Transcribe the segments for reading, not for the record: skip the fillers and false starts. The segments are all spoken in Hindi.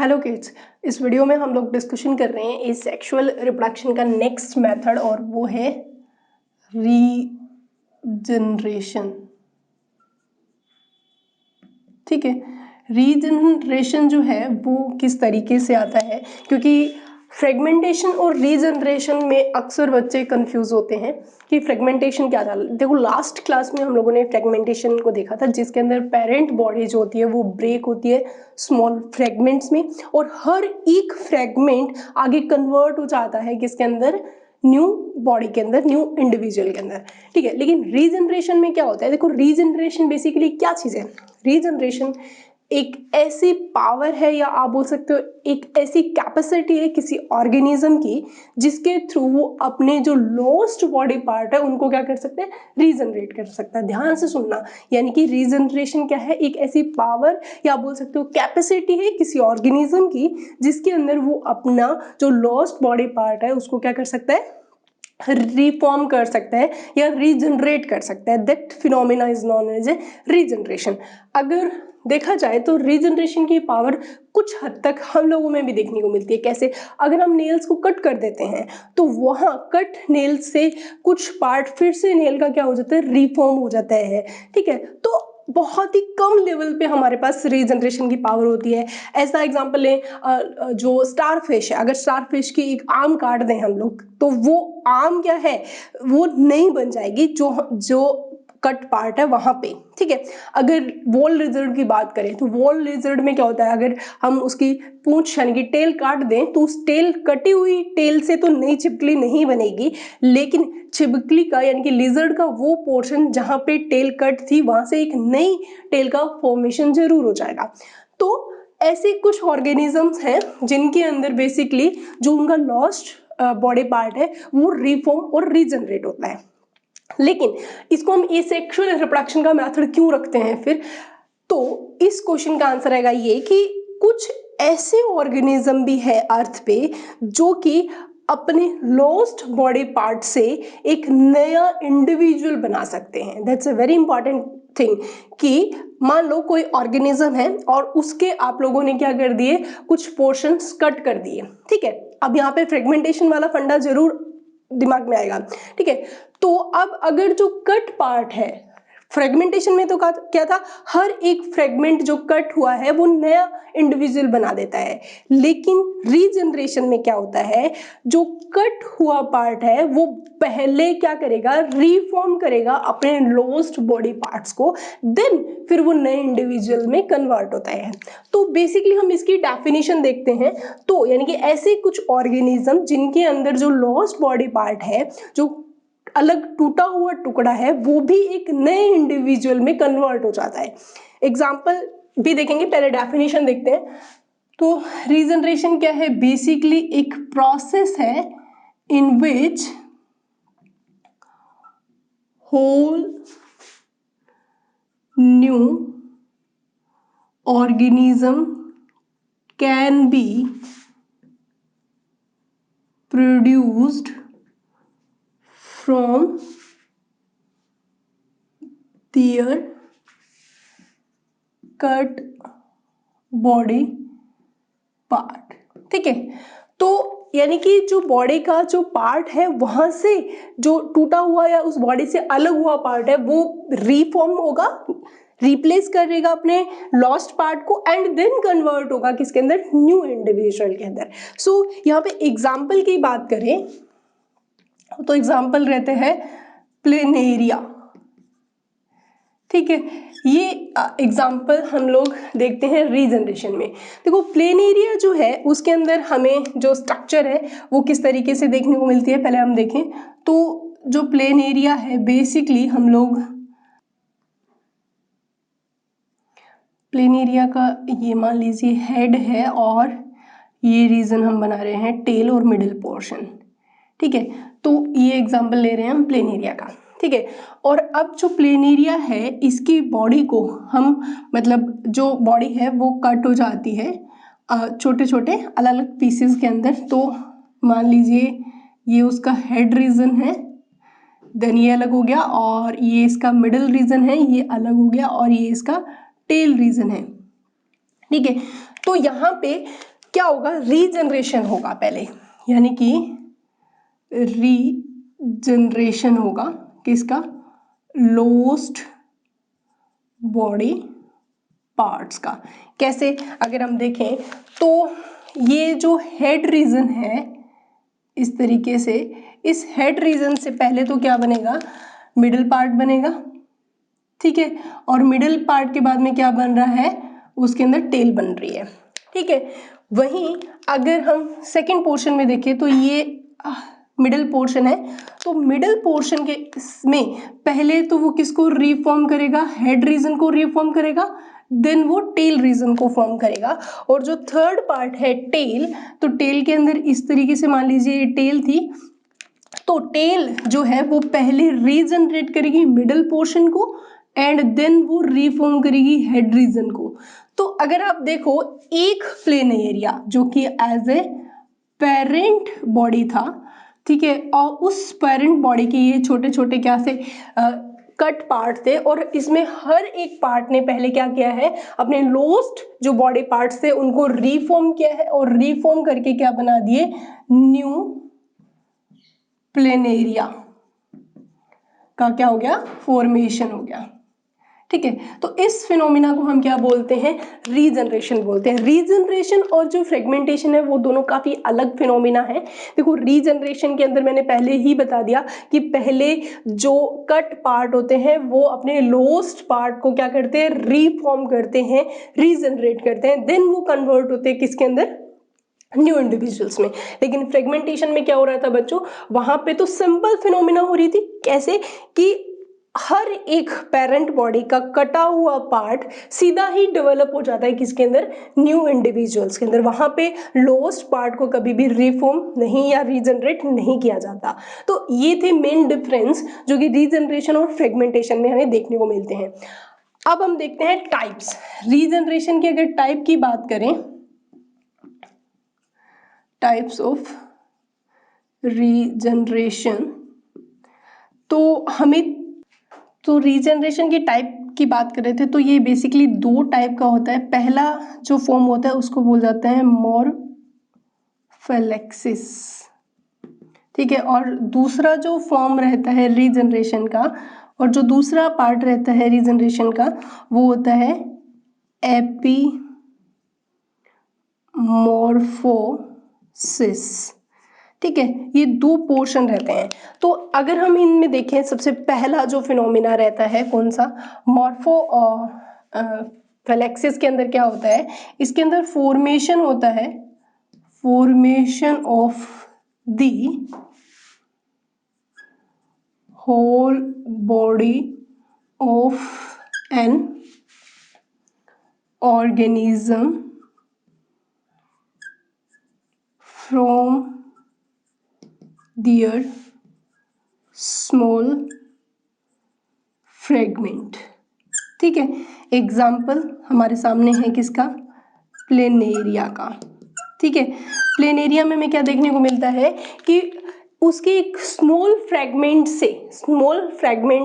हेलो किड्स, इस वीडियो में हम लोग डिस्कशन कर रहे हैं इस सेक्सुअल रिप्रोडक्शन का नेक्स्ट मेथड और वो है रीजनरेशन। ठीक है, रीजनरेशन जो है वो किस तरीके से आता है, क्योंकि फ्रेगमेंटेशन और रीजनरेशन में अक्सर बच्चे कंफ्यूज होते हैं कि फ्रेगमेंटेशन क्या था। देखो, लास्ट क्लास में हम लोगों ने फ्रेगमेंटेशन को देखा था, जिसके अंदर पेरेंट बॉडी जो होती है वो ब्रेक होती है स्मॉल फ्रेगमेंट्स में, और हर एक फ्रेगमेंट आगे कन्वर्ट हो जाता है किसके अंदर, न्यू बॉडी के अंदर, न्यू इंडिविजुअल के अंदर। ठीक है, लेकिन रीजनरेशन में क्या होता है? देखो, रीजनरेशन बेसिकली क्या चीज़ है? रीजनरेशन एक ऐसी पावर है, या आप बोल सकते हो एक ऐसी कैपेसिटी है किसी ऑर्गेनिज्म की, जिसके थ्रू वो अपने जो लॉस्ट बॉडी पार्ट है उनको क्या कर सकते हैं, रीजनरेट कर सकता है। ध्यान से सुनना, यानी कि रीजनरेशन क्या है? एक ऐसी पावर या आप बोल सकते हो कैपेसिटी है किसी ऑर्गेनिज्म की, जिसके अंदर वो अपना जो लॉस्ट बॉडी पार्ट है उसको क्या कर सकता है, रिफॉर्म कर सकता है या रीजनरेट कर सकता है। That phenomena is known as a regeneration. अगर देखा जाए तो रीजनरेशन की पावर कुछ हद तक हम लोगों में भी देखने को मिलती है। कैसे? अगर हम नेल्स को कट कर देते हैं तो वहाँ कट नेल से कुछ पार्ट फिर से नेल का क्या हो जाता है, रिफॉर्म हो जाता है। ठीक है, तो बहुत ही कम लेवल पे हमारे पास रीजनरेशन की पावर होती है। ऐसा एग्जांपल लें, जो स्टार फिश है, अगर स्टार फिश की एक आर्म काट दें हम लोग, तो वो आर्म क्या है, वो नहीं बन जाएगी जो जो कट पार्ट है वहां पे। ठीक है, अगर वॉल लिजर्ड की बात करें तो वॉल लिजर्ड में क्या होता है, अगर हम उसकी पूंछ यानी कि टेल काट दें तो उस टेल, कटी हुई टेल से तो नई छिपकली नहीं बनेगी, लेकिन छिपकली का यानी कि लिजर्ड का वो पोर्शन जहां पे टेल कट थी वहां से एक नई टेल का फॉर्मेशन जरूर हो जाएगा। तो ऐसे कुछ ऑर्गेनिजम्स हैं जिनके अंदर बेसिकली जो उनका लॉस्ट बॉडी पार्ट है वो रिफॉर्म और रीजनरेट होता है। लेकिन इसको हम एसेक्सुअल रिप्रोडक्शन का मेथड क्यों रखते हैं फिर? तो इस क्वेश्चन का आंसर आएगा ये कि कुछ ऐसे ऑर्गेनिज्म भी है अर्थ पे जो कि अपने लॉस्ट बॉडी पार्ट से एक नया इंडिविजुअल बना सकते हैं। That's a very important thing कि मान लो कोई ऑर्गेनिज्म है और उसके आप लोगों ने क्या कर दिए, कुछ पोर्शंस कट कर दिए। ठीक है, अब यहाँ पे फ्रेगमेंटेशन वाला फंडा जरूर दिमाग में आएगा। ठीक है, तो अब अगर जो कट पार्ट है, फ्रेगमेंटेशन में तो क्या था, हर एक फ्रेगमेंट जो कट हुआ है वो नया इंडिविजुअल बना देता है। लेकिन रीजनरेशन में क्या होता है, जो कट हुआ पार्ट है वो पहले क्या करेगा, रीफॉर्म करेगा अपने लॉस्ट बॉडी पार्ट्स को, देन फिर वो नए इंडिविजुअल में कन्वर्ट होता है। तो बेसिकली हम इसकी डेफिनेशन देखते हैं, तो यानी कि ऐसे कुछ ऑर्गेनिज्म जिनके अंदर जो लॉस्ट बॉडी पार्ट है, जो अलग टूटा हुआ टुकड़ा है, वो भी एक नए इंडिविजुअल में कन्वर्ट हो जाता है। एग्जाम्पल भी देखेंगे, पहले डेफिनेशन देखते हैं। तो रीजनरेशन क्या है? बेसिकली एक प्रोसेस है in which whole new organism can be produced from their cut body part। ठीक है, तो यानी कि जो बॉडी का जो पार्ट है वहां से जो टूटा हुआ या उस बॉडी से अलग हुआ पार्ट है वो रीफॉर्म होगा, रिप्लेस करेगा अपने लॉस्ट पार्ट को, एंड देन कन्वर्ट होगा किसके अंदर, न्यू इंडिविजुअल के अंदर। सो यहाँ पे एग्जाम्पल की बात करें तो एग्जाम्पल रहते हैं प्लेनेरिया। ठीक है, ये एग्जाम्पल हम लोग देखते हैं रीजनरेशन में। देखो, प्लेनेरिया जो है उसके अंदर हमें जो स्ट्रक्चर है वो किस तरीके से देखने को मिलती है, पहले हम देखें। तो जो प्लेनेरिया है बेसिकली हम लोग प्लेनेरिया का ये मान लीजिए हेड है, और ये रीजन हम बना रहे हैं टेल और मिडिल पोर्शन। ठीक है, तो ये एग्जाम्पल ले रहे हैं हम प्लेनेरिया का। ठीक है, और अब जो प्लेनेरिया है इसकी बॉडी को हम, मतलब जो बॉडी है वो कट हो जाती है छोटे छोटे अलग अलग पीसेस के अंदर। तो मान लीजिए ये उसका हेड रीजन है, देन ये अलग हो गया, और ये इसका मिडिल रीजन है, ये अलग हो गया, और ये इसका टेल रीजन है। ठीक है, तो यहाँ पे क्या होगा, रीजनरेशन होगा पहले, यानी कि रीजनरेशन होगा किसका, लॉस्ट बॉडी पार्ट्स का। कैसे, अगर हम देखें तो ये जो हेड रीजन है इस तरीके से, इस हेड रीजन से पहले तो क्या बनेगा, मिडिल पार्ट बनेगा, ठीक है, और मिडिल पार्ट के बाद में क्या बन रहा है, उसके अंदर टेल बन रही है, ठीक है। वहीं अगर हम सेकंड पोर्शन में देखें तो ये मिडिल पोर्शन है, तो मिडिल पोर्शन के इसमें पहले तो वो किसको रीफॉर्म करेगा, हेड रीजन को रीफॉर्म करेगा, देन वो टेल रीजन को फॉर्म करेगा। और जो थर्ड पार्ट है टेल, तो टेल के अंदर इस तरीके से मान लीजिए ये टेल थी, तो टेल जो है वो पहले रीजनरेट करेगी मिडिल पोर्शन को एंड देन वो रीफॉर्म करेगी हेड रीजन को। तो अगर आप देखो एक प्लेन एरिया जो कि एज ए पेरेंट बॉडी था, ठीक है, और उस पेरेंट बॉडी के ये छोटे छोटे क्या से कट पार्ट थे, और इसमें हर एक पार्ट ने पहले क्या किया है, अपने लॉस्ट जो बॉडी पार्ट्स थे उनको रीफॉर्म किया है, और रीफॉर्म करके क्या बना दिए, न्यू प्लेन एरिया का क्या हो गया, फॉर्मेशन हो गया, ठीक है। तो इस फिनोमिना को हम क्या बोलते हैं, रीजनरेशन बोलते हैं। रीजनरेशन और जो फ्रेगमेंटेशन है वो दोनों काफी अलग फिनोमिना है। देखो रीजनरेशन के अंदर मैंने पहले ही बता दिया कि पहले जो कट पार्ट होते हैं वो अपने लॉस्ट पार्ट को क्या करते हैं, रीफॉर्म करते हैं, रीजनरेट करते हैं, देन वो कन्वर्ट होते हैं किसके अंदर, न्यू इंडिविजुअल्स में। लेकिन फ्रेगमेंटेशन में क्या हो रहा था बच्चों, वहां पे तो सिंपल फिनोमिना हो रही थी, कैसे कि हर एक पेरेंट बॉडी का कटा हुआ पार्ट सीधा ही डेवलप हो जाता है किसके अंदर, न्यू इंडिविजुअल्स के अंदर। वहां पे लॉस्ट पार्ट को कभी भी रिफॉर्म नहीं या रीजनरेट नहीं किया जाता। तो ये थे मेन डिफरेंस जो कि रीजनरेशन और फ्रेगमेंटेशन में हमें देखने को मिलते हैं। अब हम देखते हैं टाइप्स। रीजनरेशन की अगर टाइप की बात करें, टाइप्स ऑफ रीजनरेशन, तो हमें तो रीजनरेशन की टाइप की बात कर रहे थे, तो ये बेसिकली दो टाइप का होता है। पहला जो फॉर्म होता है उसको बोल जाते हैं मॉर्फोलेक्सिस, ठीक है, और दूसरा जो फॉर्म रहता है रीजनरेशन का, और जो दूसरा पार्ट रहता है रीजनरेशन का वो होता है एपीमॉर्फोसिस, ठीक है। ये दो पोर्शन रहते हैं। तो अगर हम इनमें देखें, सबसे पहला जो फिनोमिना रहता है कौन सा, मॉर्फोफेलेक्सिस के अंदर क्या होता है, इसके अंदर फॉर्मेशन होता है, formation of the whole body of an organism from their small fragment, ठीक है। एग्जाम्पल हमारे सामने है किसका, प्लेनेरिया का, ठीक है। प्लेनेरिया में हमें क्या देखने को मिलता है कि उसके एक स्मॉल फ्रैगमेंट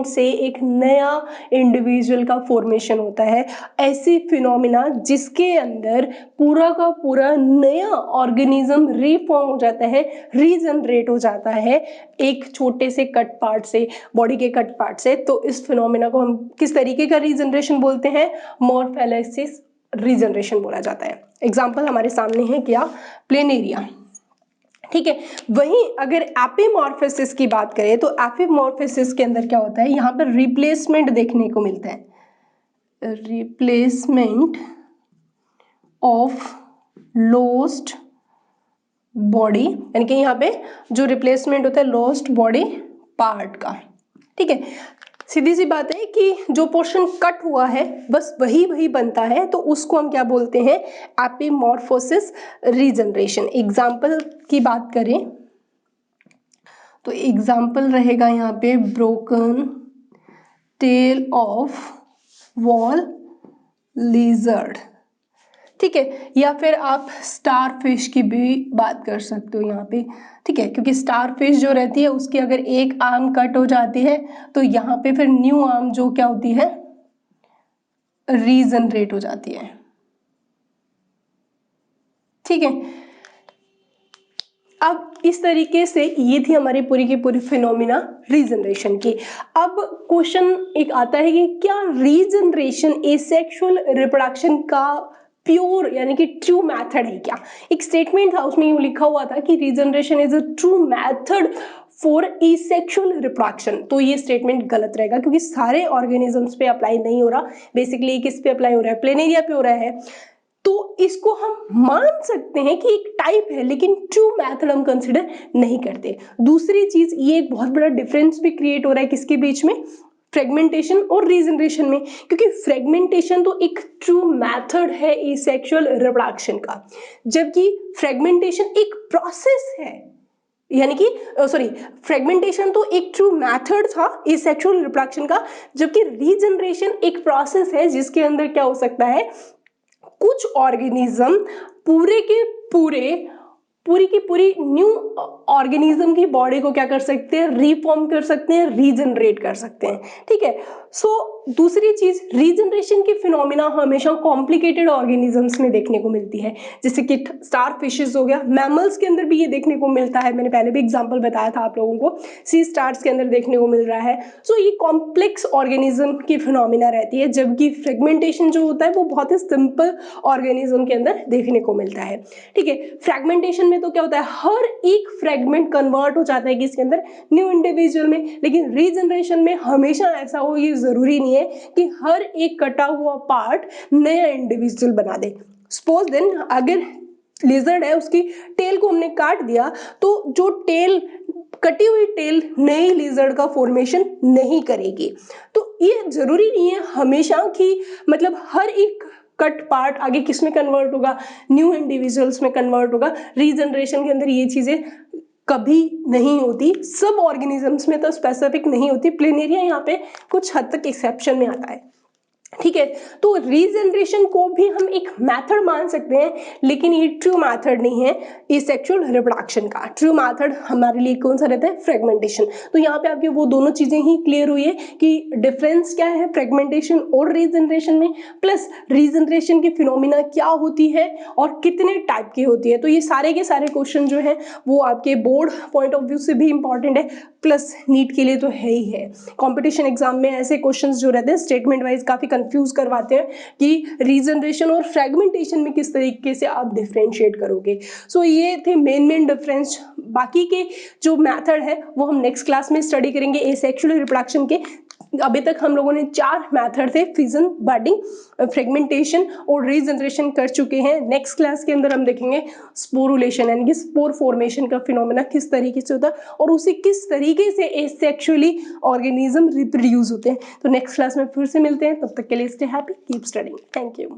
से एक नया इंडिविजुअल का फॉर्मेशन होता है। ऐसी फिनोमिना जिसके अंदर पूरा का पूरा नया ऑर्गेनिज्म रीफॉर्म हो जाता है, रीजनरेट हो जाता है एक छोटे से कट पार्ट से, बॉडी के कट पार्ट से। तो इस फिनोमिना को हम किस तरीके का रीजनरेशन बोलते हैं, मॉर्फोलेक्सिस रीजनरेशन बोला जाता है। एग्जाम्पल हमारे सामने है क्या, प्लेनेरिया, ठीक है। वहीं अगर एपिमॉर्फोसिस की बात करें तो एपिमॉर्फोसिस के अंदर क्या होता है, यहाँ पर रिप्लेसमेंट देखने को मिलता है, रिप्लेसमेंट ऑफ लॉस्ट बॉडी, यानी कि यहाँ पे जो रिप्लेसमेंट होता है लॉस्ट बॉडी पार्ट का, ठीक है। सीधी सी बात है कि जो पोर्शन कट हुआ है बस वही बनता है, तो उसको हम क्या बोलते हैं, एपिमॉर्फोसिस रीजनरेशन। एग्जाम्पल की बात करें तो एग्जाम्पल रहेगा यहाँ पे broken tail of wall lizard, ठीक है, या फिर आप स्टार फिश की भी बात कर सकते हो यहाँ पे, ठीक है, क्योंकि स्टार फिश जो रहती है उसकी अगर एक आर्म कट हो जाती है तो यहाँ पे फिर न्यू आर्म जो क्या होती है, रीजनरेट हो जाती है, ठीक है। अब इस तरीके से ये थी हमारी पूरी की पूरी फिनोमिना रीजनरेशन की। अब क्वेश्चन एक आता है कि क्या रीजनरेशन एसेक्सुअल रिप्रोडक्शन का प्योर यानी कि ट्रू मेथड है क्या? एक स्टेटमेंट था, उसमें यूं लिखा हुआ था कि regeneration is a true method for asexual reproduction. तो ये स्टेटमेंट गलत रहेगा क्योंकि सारे ऑर्गेनिजम्स पे अप्लाई नहीं हो रहा, बेसिकली किस पे अप्लाई हो रहा है, प्लेनेरिया पे हो रहा है। तो इसको हम मान सकते हैं कि एक टाइप है, लेकिन ट्रू मेथड हम कंसिडर नहीं करते। दूसरी चीज, ये एक बहुत बड़ा डिफरेंस भी क्रिएट हो रहा है किसके बीच में, फ्रेगमेंटेशन और रीजनरेशन में, क्योंकि फ्रेगमेंटेशन तो एक ट्रू मेथड है एसेक्सुअल रिप्रोडक्शन का, जबकि फ्रेगमेंटेशन एक प्रोसेस है, यानी कि सॉरी, फ्रेगमेंटेशन तो एक ट्रू मेथड था एसेक्सुअल रिप्रोडक्शन का, जबकि रीजनरेशन एक प्रोसेस है जिसके अंदर क्या हो सकता है, कुछ ऑर्गेनिज्म पूरे के पूरी की पूरी न्यू ऑर्गेनिज्म की बॉडी को क्या कर सकते हैं, रीफॉर्म कर सकते हैं, रीजनरेट कर सकते हैं। ठीक है। सो दूसरी चीज, रीजनरेशन की फिनोमिना हमेशा कॉम्प्लिकेटेड ऑर्गेनिजम्स में देखने को मिलती है, जैसे कि स्टार फिशेस हो गया, मैमल्स के अंदर भी ये देखने को मिलता है, मैंने पहले भी एग्जांपल बताया था आप लोगों को, सी स्टार्स के अंदर देखने को मिल रहा है। सो ये कॉम्प्लेक्स ऑर्गेनिज्म की फिनोमिना रहती है, जबकि फ्रेगमेंटेशन जो होता है वो बहुत ही सिंपल ऑर्गेनिज्म के अंदर देखने को मिलता है। ठीक है। फ्रेगमेंटेशन में तो क्या होता है, हर एक फ्रेगमेंट कन्वर्ट हो जाता है किसके अंदर, न्यू इंडिविजुअल में, लेकिन रीजनरेशन में हमेशा ऐसा हो, ये जरूरी नहीं है कि हर एक कटा हुआ पार्ट नया इंडिविजुअल बना दे। सपोज देन अगर लिजर्ड है, उसकी टेल को हमने काट दिया, तो जो टेल, कटी हुई टेल नई लिजर्ड का फॉर्मेशन नहीं करेगी। तो ये जरूरी नहीं है हमेशा कि मतलब हर एक कट पार्ट आगे किस में कन्वर्ट होगा, न्यू इंडिविजुअल्स में कन्वर्ट होगा। रीजनरेशन के अंदर ये चीजें कभी नहीं होती, सब ऑर्गेनिजम्स में तो स्पेसिफिक नहीं होती, प्लेनेरिया यहाँ पे कुछ हद तक एक्सेप्शन में आता है। ठीक है। तो रीजनरेशन को भी हम एक मेथड मान सकते हैं, लेकिन ये ट्रू मेथड नहीं है एसेक्सुअल रिप्रोडक्शन का। ट्रू मेथड हमारे लिए कौन सा रहता है, फ्रेगमेंटेशन। तो यहाँ पे आपकी वो दोनों चीजें ही क्लियर हुई है कि डिफरेंस क्या है फ्रेगमेंटेशन और रीजनरेशन में, प्लस रीजनरेशन की फिनोमिना क्या होती है और कितने टाइप की होती है। तो ये सारे के सारे क्वेश्चन जो है वो आपके बोर्ड पॉइंट ऑफ व्यू से भी इंपॉर्टेंट है, प्लस नीट के लिए तो है ही है। कॉम्पिटिशन एग्जाम में ऐसे क्वेश्चन जो रहते हैं स्टेटमेंट वाइज काफी कंफ्यूज करवाते हैं कि रीजनरेशन और फ्रेगमेंटेशन में किस तरीके से आप डिफरेंशिएट करोगे। सो ये थे मेन डिफरेंस। बाकी के जो मेथड है वो हम नेक्स्ट क्लास में स्टडी करेंगे एसेक्सुअल रिप्रोडक्शन के। अभी तक हम लोगों ने 4 मेथड थे, फिजन, बडिंग, फ्रेगमेंटेशन और रीजनरेशन कर चुके हैं। नेक्स्ट क्लास के अंदर हम देखेंगे स्पोरुलेशन यानी कि स्पोर फॉर्मेशन का फिनोमेना किस तरीके से होता है और उसे किस तरीके से एसेक्सुअली ऑर्गेनिज्म रिप्रोड्यूस होते हैं। तो नेक्स्ट क्लास में फिर से मिलते हैं, तब तक के लिए stay happy, keep studying, thank you.